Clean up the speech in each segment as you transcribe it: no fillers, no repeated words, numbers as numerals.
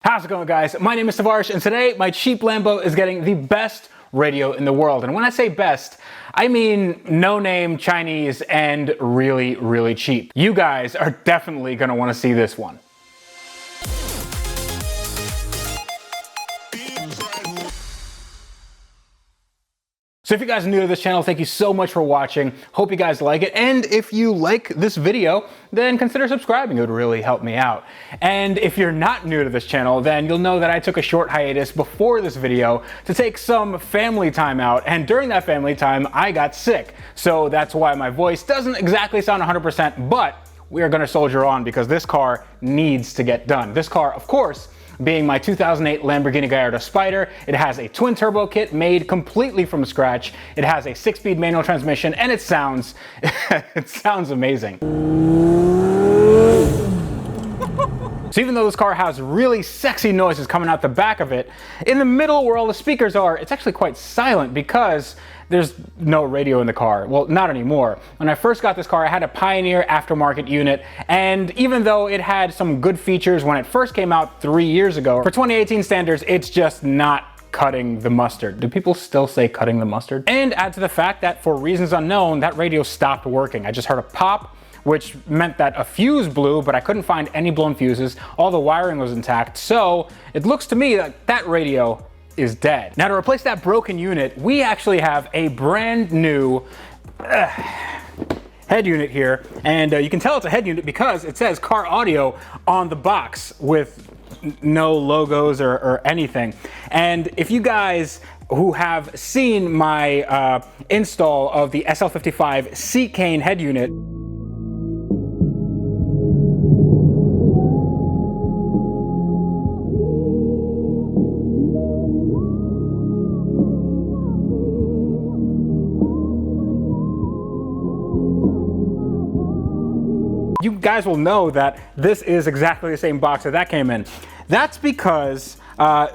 How's it going, guys? My name is Tavarish, and today my cheap Lambo is getting the best radio in the world. And when I say best, I mean no-name, Chinese, and really, really cheap. You guys are definitely gonna wanna see this one. So if you guys are new to this channel, thank you so much for watching. Hope you guys like it. And if you like this video, then consider subscribing. It would really help me out. And if you're not new to this channel, then you'll know that I took a short hiatus before this video to take some family time out. And during that family time, I got sick. So that's why my voice doesn't exactly sound 100%, but we are gonna soldier on because this car needs to get done. This car, of course, being my 2008 Lamborghini Gallardo Spider. It has a twin turbo kit made completely from scratch. It has a 6-speed manual transmission, and it sounds amazing. So even though this car has really sexy noises coming out the back of it, in the middle where all the speakers are, it's actually quite silent because there's no radio in the car. Well, not anymore. When I first got this car, I had a Pioneer aftermarket unit, and even though it had some good features when it first came out 3 years ago, for 2018 standards, it's just not cutting the mustard. Do people still say cutting the mustard? And add to the fact that for reasons unknown, that radio stopped working. I just heard a pop, which meant that a fuse blew, but I couldn't find any blown fuses. All the wiring was intact. So it looks to me like that radio is dead. Now to replace that broken unit, we actually have a brand new head unit here. And you can tell it's a head unit because it says car audio on the box with no logos or anything. And if you guys who have seen my install of the SL55 seat cane head unit, you guys will know that this is exactly the same box that came in. That's because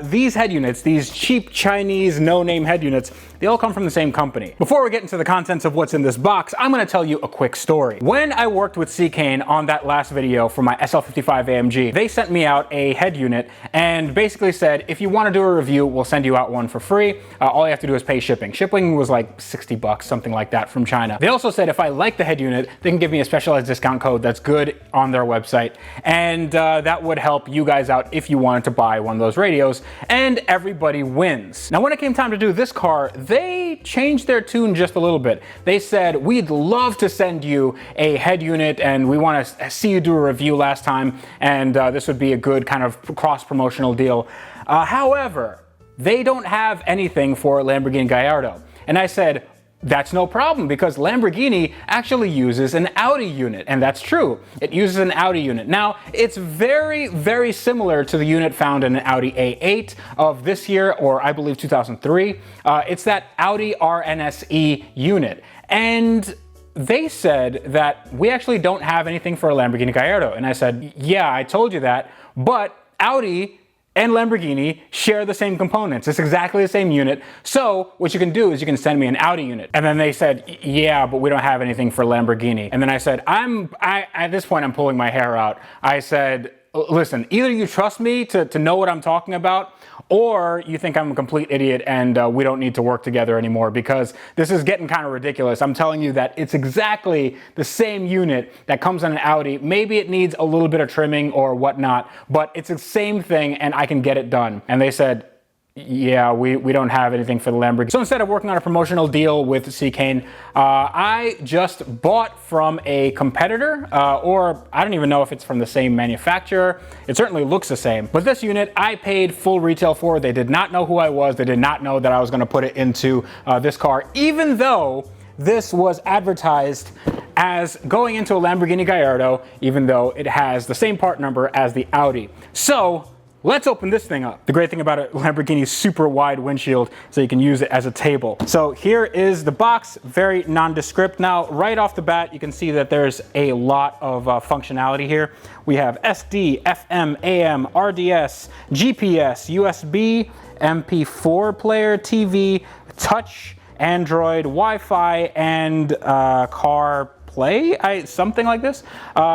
these head units, these cheap Chinese no-name head units, they all come from the same company. Before we get into the contents of what's in this box, I'm gonna tell you a quick story. When I worked with C-Cane on that last video for my SL55 AMG, they sent me out a head unit and basically said, if you wanna do a review, we'll send you out one for free. All you have to do is pay shipping. Shipping was like 60 bucks, something like that from China. They also said if I like the head unit, they can give me a specialized discount code that's good on their website. And that would help you guys out if you wanted to buy one of those radios, and everybody wins. Now when it came time to do this car, they changed their tune just a little bit. They said, we'd love to send you a head unit and we want to see you do a review last time, and this would be a good kind of cross-promotional deal. However, they don't have anything for Lamborghini Gallardo. And I said, that's no problem because Lamborghini actually uses an Audi unit, and that's true. It uses an Audi unit. Now, it's very, very similar to the unit found in an Audi A8 of this year, or I believe 2003. It's that Audi rns-e unit. And they said that we actually don't have anything for a Lamborghini Gallardo. And I said, yeah, I told you that, but Audi and Lamborghini share the same components. It's exactly the same unit. So what you can do is you can send me an Audi unit. And then they said, yeah, but we don't have anything for Lamborghini. And then I said, at this point, I'm pulling my hair out. I said, listen, either you trust me to know what I'm talking about, or you think I'm a complete idiot and we don't need to work together anymore, because this is getting kind of ridiculous. I'm telling you that it's exactly the same unit that comes on an Audi. Maybe it needs a little bit of trimming or whatnot, but it's the same thing and I can get it done. And they said, yeah, we don't have anything for the Lamborghini. So instead of working on a promotional deal with C-Cane, I just bought from a competitor, or I don't even know if it's from the same manufacturer. It certainly looks the same. But this unit, I paid full retail for. They did not know who I was. They did not know that I was gonna put it into this car, even though this was advertised as going into a Lamborghini Gallardo, even though it has the same part number as the Audi. So let's open this thing up. The great thing about a Lamborghini super wide windshield, so you can use it as a table. So here is the box, very nondescript. Now, right off the bat, you can see that there's a lot of functionality here. We have SD, FM, AM, RDS, GPS, USB, MP4 player, TV, touch, Android, Wi-Fi, and CarPlay. play, something like this.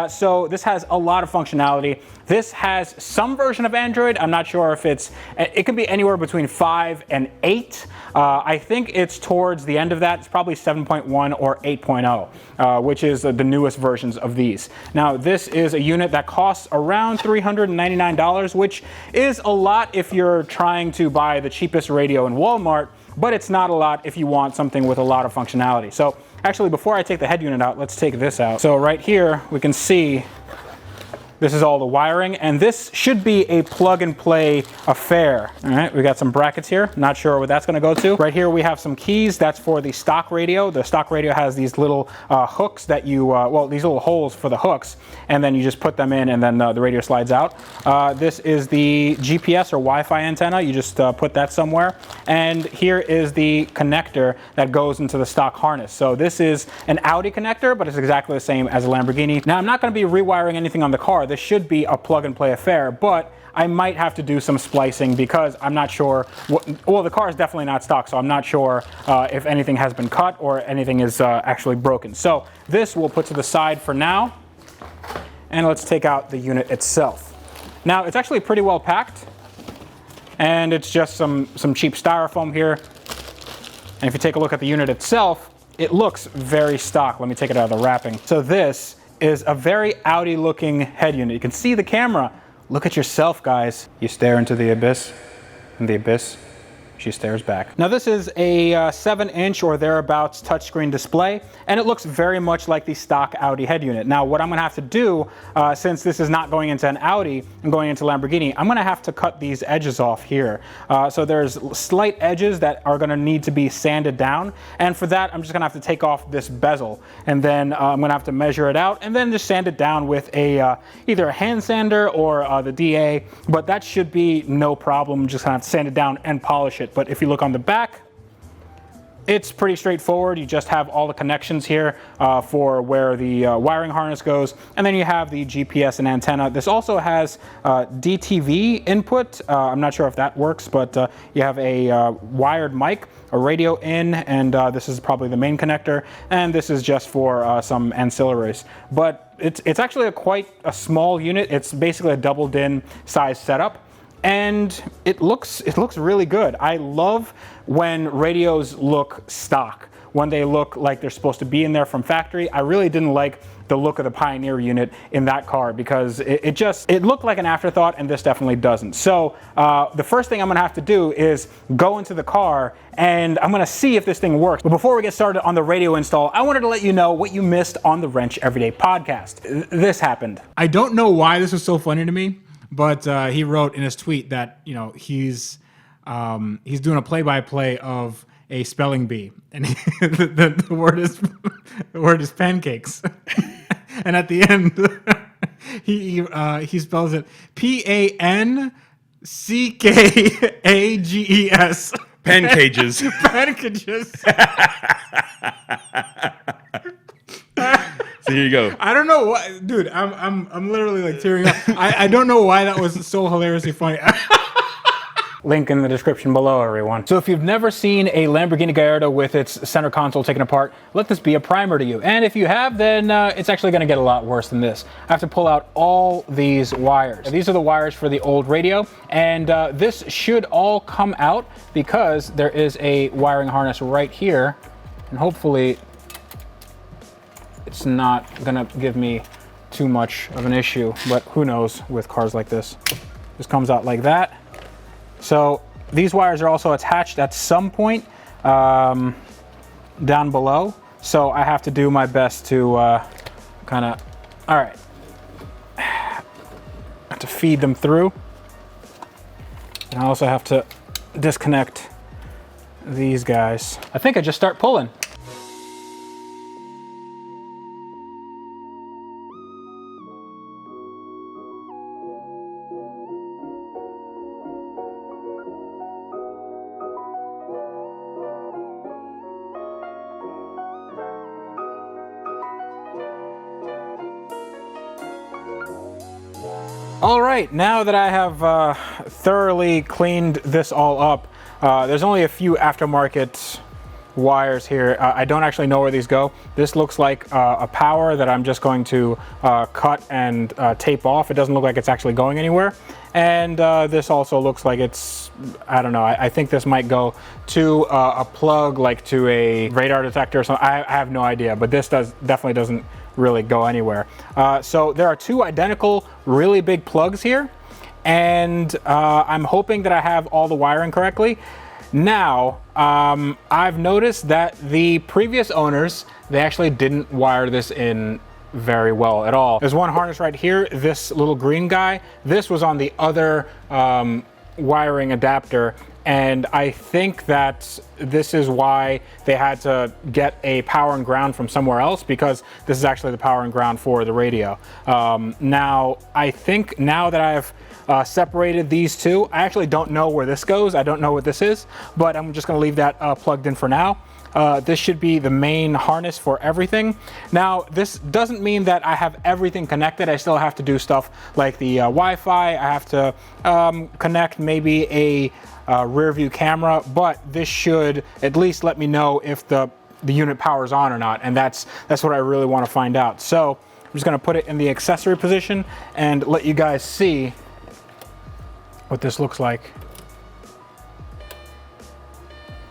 So this has a lot of functionality. This has some version of Android. I'm not sure if it can be anywhere between 5 and 8. I think it's towards the end of that. It's probably 7.1 or 8.0, which is the newest versions of these. Now, this is a unit that costs around $399, which is a lot if you're trying to buy the cheapest radio in Walmart, but it's not a lot if you want something with a lot of functionality. So actually, before I take the head unit out, let's take this out. So right here, we can see this is all the wiring, and this should be a plug and play affair. All right, we got some brackets here. Not sure what that's gonna go to. Right here we have some keys. That's for the stock radio. The stock radio has these little hooks that you, well, these little holes for the hooks, and then you just put them in and then the radio slides out. This is the GPS or Wi-Fi antenna. You just put that somewhere. And here is the connector that goes into the stock harness. So this is an Audi connector, but it's exactly the same as a Lamborghini. Now, I'm not gonna be rewiring anything on the car. This should be a plug and play affair, but I might have to do some splicing because I'm not sure, well, the car is definitely not stock, so I'm not sure if anything has been cut or anything is actually broken. So this we'll put to the side for now, and let's take out the unit itself. Now, it's actually pretty well packed, and it's just some cheap styrofoam here. And if you take a look at the unit itself, it looks very stock. Let me take it out of the wrapping. So this is a very Audi looking head unit. You can see the camera. Look at yourself, guys. You stare into the abyss, and the abyss, she stares back. Now this is a 7-inch or thereabouts touchscreen display, and it looks very much like the stock Audi head unit. Now what I'm gonna have to do, since this is not going into an Audi and going into Lamborghini, I'm gonna have to cut these edges off here. So there's slight edges that are gonna need to be sanded down, and for that I'm just gonna have to take off this bezel, and then I'm gonna have to measure it out, and then just sand it down with a either a hand sander or the DA, but that should be no problem. I'm just gonna have to sand it down and polish it. But if you look on the back, it's pretty straightforward. You just have all the connections here for where the wiring harness goes, and then you have the GPS and antenna. This also has DTV input. I'm not sure if that works, but you have a wired mic, a radio in, and this is probably the main connector, and this is just for some ancillaries. But it's actually quite a small unit. It's basically a double DIN size setup. And it looks really good. I love when radios look stock, when they look like they're supposed to be in there from factory. I really didn't like the look of the Pioneer unit in that car because it looked like an afterthought, and this definitely doesn't. So the first thing I'm gonna have to do is go into the car and I'm gonna see if this thing works. But before we get started on the radio install, I wanted to let you know what you missed on the Wrench Everyday podcast. This happened. I don't know why this was so funny to me, but he wrote in his tweet that, you know, he's doing a play-by-play of a spelling bee, and the word is pancakes, and at the end he spells it PANCKAGES. Pancages. Pancages. So here you go. I don't know why, dude. I'm literally like tearing up. I don't know why that was so hilariously funny. Link in the description below, everyone. So if you've never seen a Lamborghini Gallardo with its center console taken apart, let this be a primer to you. And if you have, then it's actually gonna get a lot worse than this. I have to pull out all these wires. These are the wires for the old radio, and this should all come out because there is a wiring harness right here, and hopefully it's not gonna give me too much of an issue, but who knows with cars like this. This comes out like that. So these wires are also attached at some point down below. So I have to do my best to kind of, all right, I have to feed them through. And I also have to disconnect these guys. I think I just start pulling. All right, now that I have thoroughly cleaned this all up, there's only a few aftermarket wires here. I don't actually know where these go. This looks like a power that I'm just going to cut and tape off. It doesn't look like it's actually going anywhere. And this also looks like it's, I don't know, I think this might go to a plug, like to a radar detector or something. I have no idea, but this definitely doesn't really go anywhere. So there are two identical really big plugs here, and I'm hoping that I have all the wiring correctly. Now, I've noticed that the previous owners, they actually didn't wire this in very well at all. There's one harness right here, this little green guy. This was on the other wiring adapter, and I think that this is why they had to get a power and ground from somewhere else, because this is actually the power and ground for the radio. Now, I think now that I've separated these two, I actually don't know where this goes. I don't know what this is, but I'm just gonna leave that plugged in for now. This should be the main harness for everything. Now, this doesn't mean that I have everything connected. I still have to do stuff like the Wi-Fi. I have to connect maybe a rear view camera, but this should at least let me know if the unit powers on or not, and that's what I really want to find out. So I'm just gonna put it in the accessory position and let you guys see what this looks like.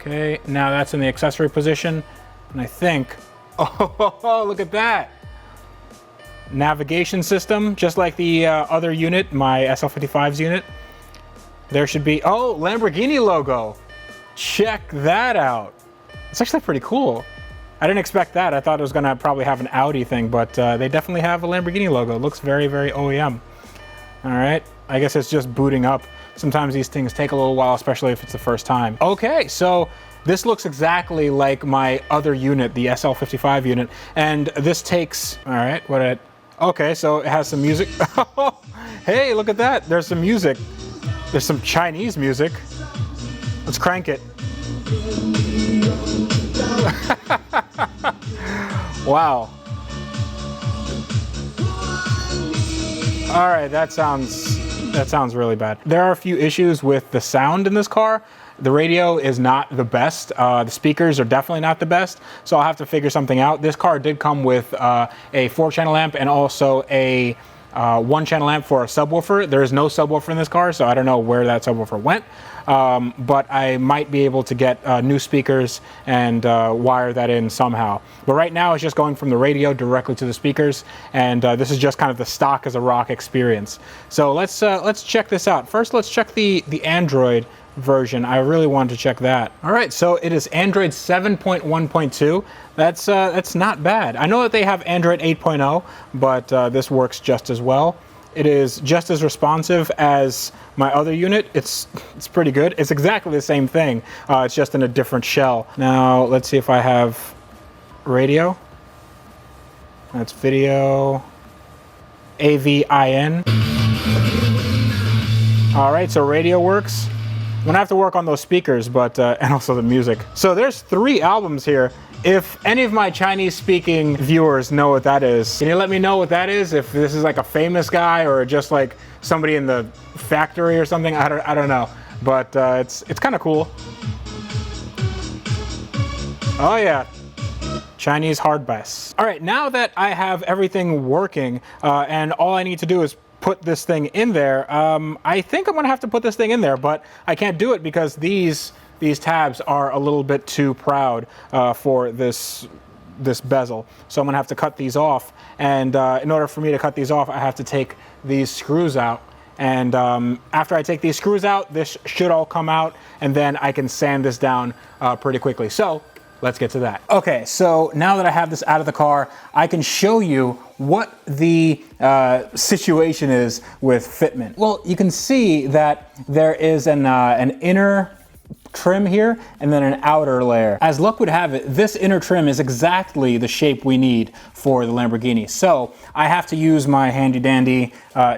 Okay, now that's in the accessory position, and I think, oh, look at that. Navigation system, just like the other unit, my SL55's unit. There should be, oh, Lamborghini logo. Check that out. It's actually pretty cool. I didn't expect that. I thought it was gonna probably have an Audi thing, but they definitely have a Lamborghini logo. It looks very, very OEM. All right, I guess it's just booting up. Sometimes these things take a little while, especially if it's the first time. Okay, so this looks exactly like my other unit, the SL55 unit, and this takes, all right, okay, so it has some music. Hey, look at that, there's some music. There's some Chinese music. Let's crank it. Wow. All right, that sounds really bad. There are a few issues with the sound in this car. The radio is not the best. The speakers are definitely not the best, so I'll have to figure something out. This car did come with a 4-channel amp and also a 1-channel amp for a subwoofer. There is no subwoofer in this car, so I don't know where that subwoofer went. But I might be able to get new speakers and wire that in somehow. But right now it's just going from the radio directly to the speakers, and this is just kind of the stock as a rock experience. So let's check this out. First, let's check the Android version. I really wanted to check that. All right, so it is Android 7.1.2. That's not bad. I know that they have Android 8.0, but this works just as well. It is just as responsive as my other unit. It's pretty good. It's exactly the same thing. It's just in a different shell. Now let's see if I have radio. That's video. AVIN. All right, so radio works. I'm gonna have to work on those speakers, but and also the music. So there's 3 albums here. If any of my Chinese-speaking viewers know what that is, can you let me know what that is? If this is like a famous guy or just like somebody in the factory or something, I don't know. But it's kind of cool. Oh yeah, Chinese hard bass. All right, now that I have everything working and all I need to do is put this thing in there, I think I'm gonna have to put this thing in there, but I can't do it because these tabs are a little bit too proud for this bezel. So I'm gonna have to cut these off, and in order for me to cut these off, I have to take these screws out. And after I take these screws out, this should all come out, and then I can sand this down pretty quickly. So let's get to that. Okay, so now that I have this out of the car, I can show you what the situation is with fitment. Well, you can see that there is an inner trim here and then an outer layer. As luck would have it, this inner trim is exactly the shape we need for the Lamborghini. So I have to use my handy dandy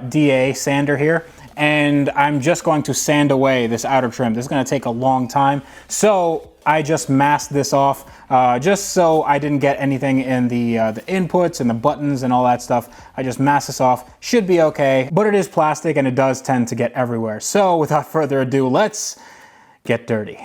DA sander here, and I'm just going to sand away this outer trim. This is gonna take a long time. So I just masked this off just so I didn't get anything in the inputs and the buttons and all that stuff. I just masked this off. Should be okay, but it is plastic and it does tend to get everywhere. So without further ado, let's get dirty.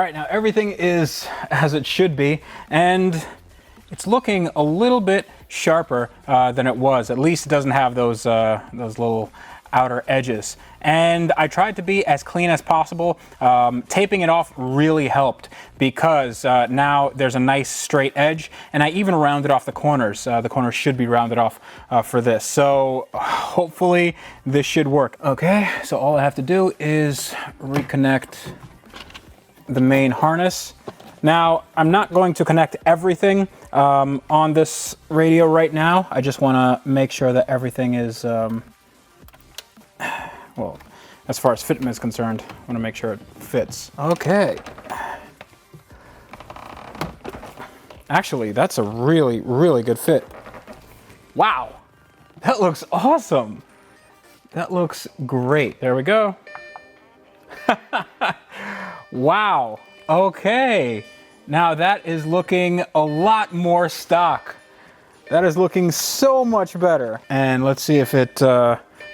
right, now everything is as it should be, and it's looking a little bit sharper than it was. At least it doesn't have those little outer edges. And I tried to be as clean as possible. Taping it off really helped because now there's a nice straight edge, and I even rounded off the corners. The corners should be rounded off for this. So hopefully this should work. Okay, so all I have to do is reconnect the main harness. Now, I'm not going to connect everything on this radio right now. I just want to make sure that everything is well, as far as fitment is concerned, I want to make sure it fits. Okay. Actually, that's a really, really good fit. Wow, that looks awesome. That looks great. There we go. Wow, okay. Now that is looking a lot more stock. That is looking so much better. And let's see if it, if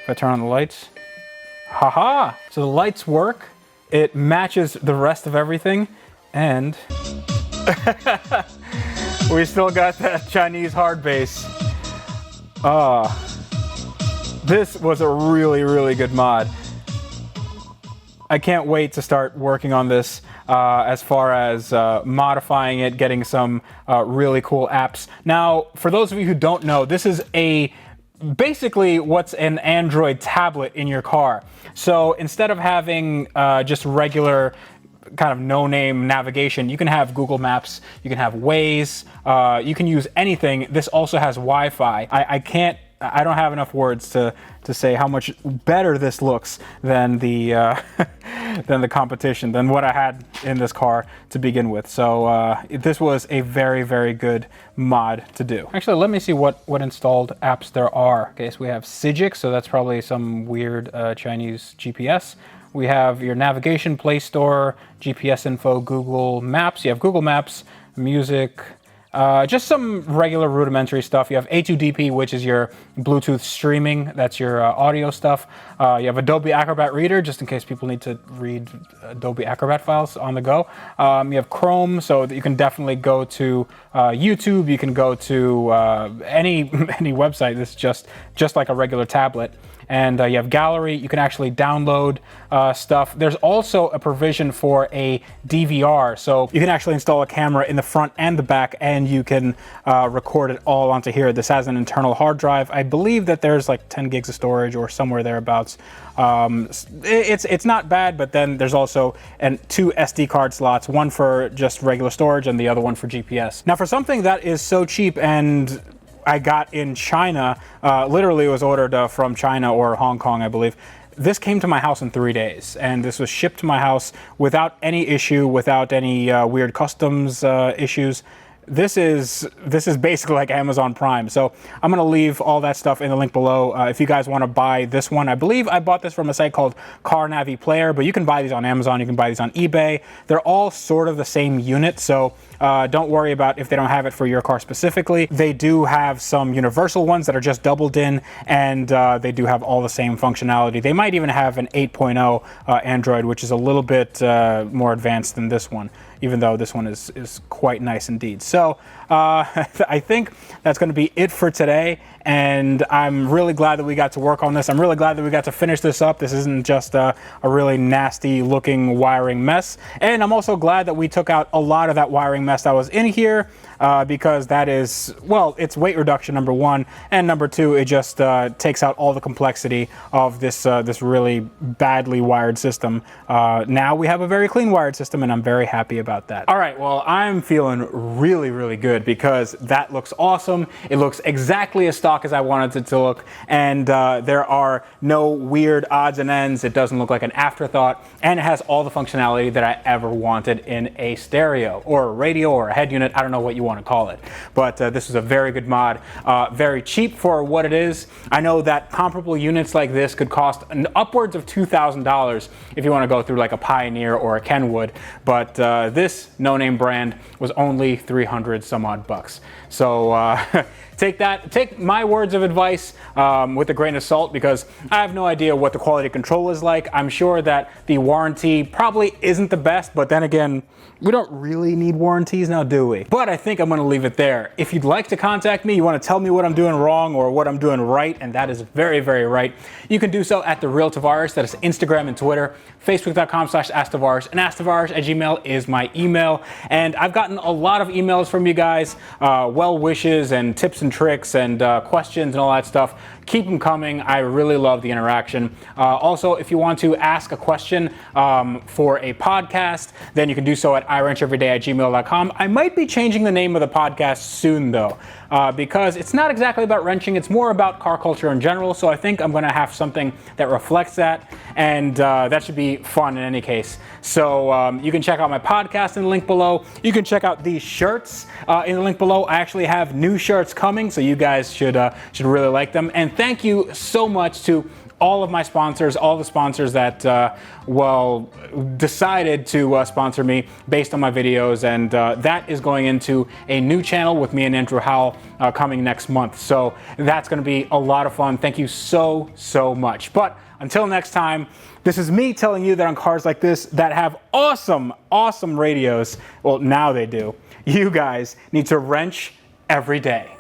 I turn on the lights. Haha! So the lights work, it matches the rest of everything, and we still got that Chinese hard bass. This was a really, really good mod. I can't wait to start working on this as far as modifying it, getting some really cool apps. Now, for those of you who don't know, this is basically what's an Android tablet in your car. So instead of having just regular kind of no-name navigation, you can have Google Maps, you can have Waze, you can use anything. This also has Wi-Fi. I don't have enough words to say how much better this looks than the than the competition, than what I had in this car to begin with. So this was a very, very good mod to do. Actually, let me see what installed apps there are. Okay, so we have Sijic, so that's probably some weird Chinese GPS. We have your navigation, Play Store, GPS info, Google Maps. You have Google Maps, music, just some regular rudimentary stuff. You have A2DP, which is your Bluetooth streaming. That's your audio stuff. You have Adobe Acrobat Reader, just in case people need to read Adobe Acrobat files on the go. You have Chrome, so that you can definitely go to YouTube. You can go to any website. This is just like a regular tablet. And you have gallery. You can actually download stuff. There's also a provision for a DVR, so you can actually install a camera in the front and the back, and you can record it all onto here. This has an internal hard drive. I believe that there's like 10 gigs of storage or somewhere thereabouts. It's not bad, but then there's also two SD card slots, one for just regular storage and the other one for GPS. Now, for something that is so cheap and I got in China, literally it was ordered from China or Hong Kong, I believe. This came to my house in 3 days, and this was shipped to my house without any issue, without any weird customs issues. This is basically like Amazon Prime. So I'm gonna leave all that stuff in the link below. If you guys wanna buy this one, I believe I bought this from a site called Car Navi Player, but you can buy these on Amazon, you can buy these on eBay. They're all sort of the same unit, so don't worry about if they don't have it for your car specifically. They do have some universal ones that are just doubled in, and they do have all the same functionality. They might even have an 8.0 Android, which is a little bit more advanced than this one, even though this one is quite nice indeed. So I think that's going to be it for today, and I'm really glad that we got to work on this. I'm really glad that we got to finish this up. This isn't just a really nasty looking wiring mess, and I'm also glad that we took out a lot of that wiring mess that was in here, because that is, well, it's weight reduction, number one, and number two, it just takes out all the complexity of this this really badly wired system. Now we have a very clean wired system, and I'm very happy about that. All right, well, I'm feeling really, really good because that looks awesome. It looks exactly as stock as I wanted it to look, and there are no weird odds and ends. It doesn't look like an afterthought, and it has all the functionality that I ever wanted in a stereo or a radio or a head unit. I don't know what you want to call it. But this is a very good mod, very cheap for what it is. I know that comparable units like this could cost upwards of $2,000 if you want to go through like a Pioneer or a Kenwood, but this no-name brand was only 300 some odd bucks. So take my words of advice with a grain of salt, because I have no idea what the quality control is like. I'm sure that the warranty probably isn't the best, but then again, we don't really need warranties now, do we? But I think I'm gonna leave it there. If you'd like to contact me, you wanna tell me what I'm doing wrong or what I'm doing right, and that is very, very right, you can do so at The Real Tavarish. That is Instagram and Twitter, facebook.com/AskTavarish, and AskTavarish@gmail is my email. And I've gotten a lot of emails from you guys, well wishes and tips and tricks and questions and all that stuff. Keep them coming. I really love the interaction. Also, if you want to ask a question for a podcast, then you can do so at iwrencheveryday@gmail.com. I might be changing the name of the podcast soon, though, because it's not exactly about wrenching. It's more about car culture in general. So I think I'm going to have something that reflects that, and that should be fun in any case. So you can check out my podcast in the link below. You can check out these shirts in the link below. I actually have new shirts coming, so you guys should really like them. And thank you so much to all of my sponsors, all the sponsors that, decided to sponsor me based on my videos. And that is going into a new channel with me and Andrew Howell coming next month. So that's going to be a lot of fun. Thank you so, so much. But until next time, this is me telling you that on cars like this that have awesome, awesome radios, well, now they do, you guys need to wrench every day.